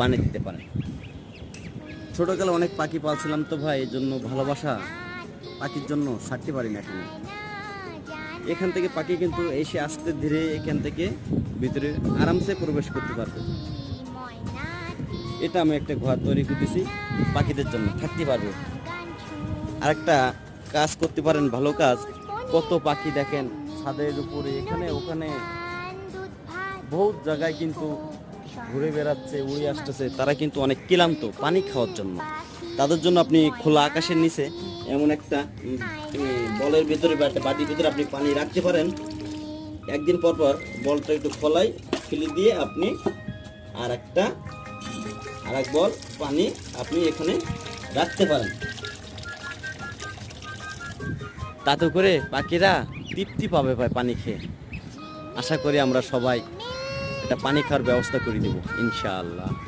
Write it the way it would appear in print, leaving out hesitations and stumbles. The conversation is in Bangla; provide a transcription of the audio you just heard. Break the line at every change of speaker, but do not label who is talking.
বানিয়ে দিতে পারেন। ছোটোকালে অনেক পাখি পালছিলাম তো ভাই, এই জন্য ভালোবাসা পাখির জন্য ছাড়তে পারি না এখন। এখান থেকে পাখি কিন্তু এসে আস্তে ধীরে এখান থেকে ভিতরে আরামসে প্রবেশ করতে পারবে। এটা আমি একটা ঘর তৈরি করতেছি পাখিদের জন্য, থাকতে পারবে। আরেকটা কাজ করতে পারেন, ভালো কাজ। কত পাখি দেখেন ছাদের উপরে, এখানে ওখানে বহুত জায়গায় কিন্তু ঘুরে বেড়াচ্ছে, উড়ে আসতেছে। তারা কিন্তু অনেক ক্লান্ত পানি খাওয়ার জন্য। তাদের জন্য আপনি খোলা আকাশের নিচে এমন একটা বলের ভিতরে বা একটা বাটির ভিতরে আপনি পানি রাখতে পারেন। একদিন পর পর বলটা একটু খোলাই ফেলে দিয়ে আপনি আর এক বল পানি আপনি এখানে রাখতে পারেন। তাতে করে পাখিরা তৃপ্তি পাবে ভাই পানি খেয়ে। আশা করি আমরা সবাই এটা পানি খাওয়ার ব্যবস্থা করে দেব ইনশাআল্লাহ।